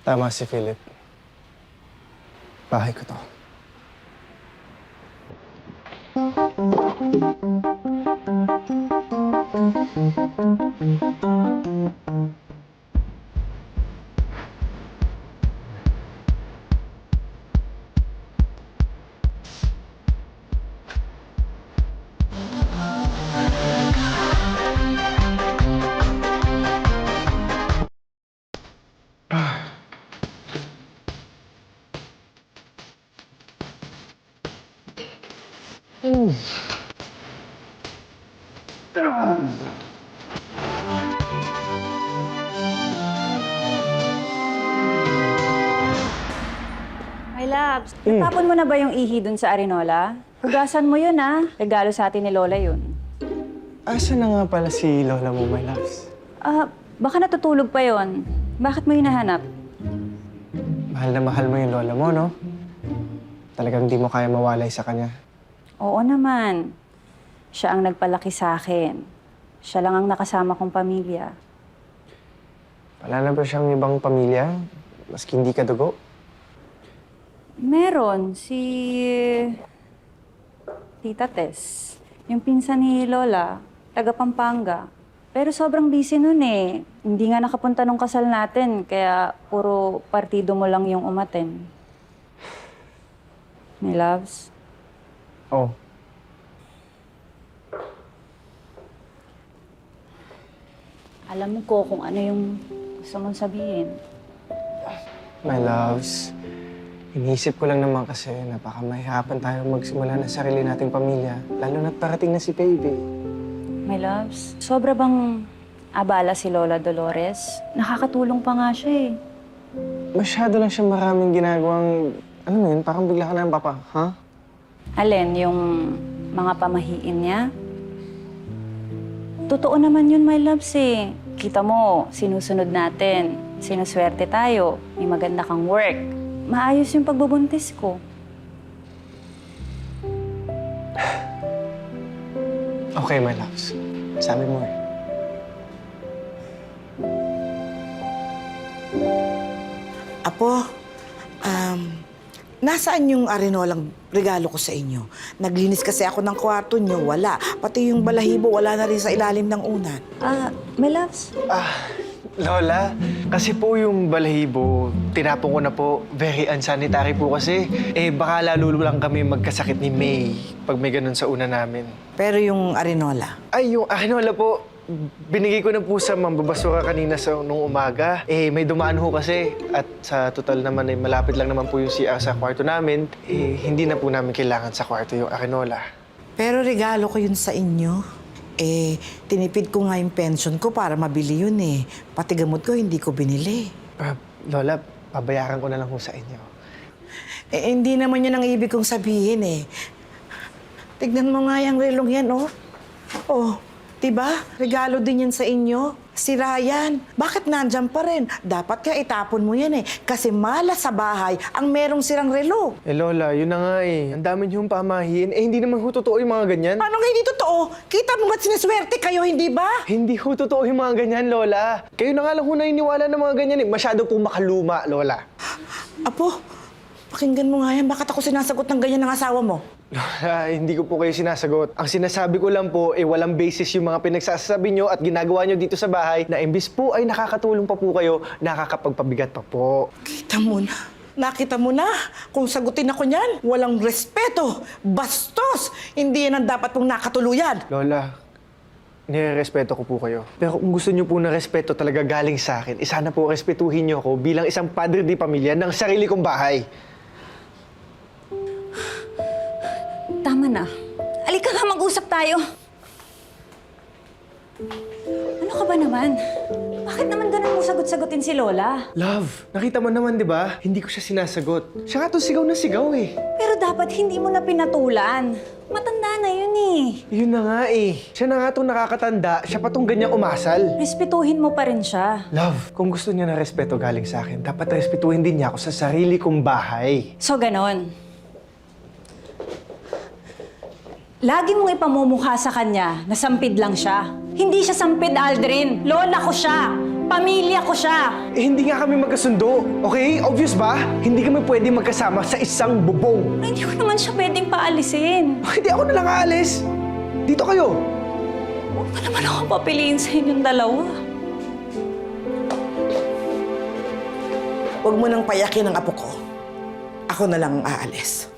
Tama si Philip. Bahay ko to. My loves, natapon mo na ba yung ihi dun sa Arinola? Hugasan mo yun, ha? Regalo sa atin ni Lola yun. Asa na nga pala si Lola mo, my loves? Baka natutulog pa yon. Bakit mo hinahanap? Mahal na mahal mo yung Lola mo, no? Talagang di mo kaya mawalay sa kanya. Oo naman. Siya ang nagpalaki sa akin. Siya lang ang nakasama kong pamilya. Wala na ba siyang ibang pamilya? Maski hindi ka dugo? Meron, si Tita Tess. Yung pinsan ni Lola, taga Pampanga. Pero sobrang busy nun eh. Hindi nga nakapunta nung kasal natin, kaya puro partido mo lang yung umaten. My loves? Oh. Alam mo ko kung ano yung gusto mong sabihin. My loves, iniisip ko lang naman kasi na baka mahirapan tayo magsimula ng sarili nating pamilya. Lalo na't parating na si baby. My loves, sobra bang abala si Lola Dolores? Nakakatulong pa nga siya eh. Masyado lang siya maraming ginagawang, ano mo yun, parang bigla ka na ng papa, ha? Alin, yung mga pamahiin niya? Totoo naman yun, my loves eh. Kita mo, sinusunod natin. Sinuswerte tayo. May maganda kang work. Maayos yung pagbubuntis ko. Okay, my loves. Sabi mo eh. Apo, nasaan yung arinolang regalo ko sa inyo? Naglinis kasi ako ng kwarto nyo, wala. Pati yung balahibo, wala na rin sa ilalim ng unan. My loves, Lola, kasi po yung balahibo, tinapon ko na po. Very unsanitary po kasi. Baka lalo lang kami magkasakit ni May pag may ganun sa una namin. Pero yung arinola, Ay, yung wala po. Binigay ko na po sa mambabasura kanina nung umaga. May dumaan ho kasi. At sa total naman, malapit lang naman po yung CR sa kwarto namin. Hindi na po namin kailangan sa kwarto yung arinola. pero regalo ko yun sa inyo. Tinipid ko nga yung pension ko para mabili yun eh. Pati gamot ko, hindi ko binili. Lola, pabayaran ko na lang ho sa inyo. Hindi naman yun ang ibig kong sabihin eh. Tignan mo nga yung relong yan, oh. Oh, diba? Regalo din yan sa inyo. Si Ryan, bakit nandyan pa rin? Dapat ka itapon mo yan eh. Kasi malas sa bahay ang merong sirang relo. Lola, yun na nga eh. Ang dami niyong pamahiin. Hindi naman ho totoo yung mga ganyan. Anong hindi totoo? Kita mo ba't sinaswerte kayo, hindi ba? Hindi ho totoo yung mga ganyan, Lola. Kayo na nga lang ho naniniwala ng mga ganyan eh. Masyado pong makaluma, Lola. Apo, pakinggan mo nga yan. Bakit ako sinasagot ng ganyan ng asawa mo? Lola, hindi ko po kayo sinasagot. Ang sinasabi ko lang po, walang basis yung mga pinagsasabi nyo at ginagawa nyo dito sa bahay na imbis po ay nakakatulong pa po kayo, nakakapagpabigat pa po. Kita mo na. Nakita mo na. Kung sagutin ako niyan, walang respeto. Bastos! Hindi yan ang dapat pong nakatuluyan. Lola, nire-respeto ko po kayo. Pero kung gusto nyo po na respeto talaga galing sa akin, sana po respetuhin nyo ako bilang isang padre di pamilya ng sarili kong bahay. tama na. Alika nga, mag-usap tayo. Ano ka ba naman? Bakit naman ganun mo sagot-sagutin si Lola? Love, nakita mo naman, di ba? Hindi ko siya sinasagot. Siya nga to sigaw na sigaw eh. Pero dapat hindi mo na pinatulan. Matanda na yun eh. Yun na nga eh. Siya na nga itong nakakatanda, siya pa tong ganyang umasal. Respetuhin mo pa rin siya. Love, kung gusto niya ng respeto galing sa akin, dapat respetuhin din niya ako sa sarili kong bahay. So, ganon. Lagi mong ipamumukha sa kanya na sampid lang siya. Hindi siya sampid, Aldrin. Lola ko siya. Pamilya ko siya! Eh, hindi nga kami magkasundo, okay? Obvious ba? Hindi kami pwede magkasama sa isang bubong. Hindi ko naman siya pwedeng paalisin. Hindi ako na lang aalis. Dito kayo. Huwag mo naman akong papiliin sa inyong dalawa. Huwag mo nang payakin ang apo ko. Ako na lang ang aalis.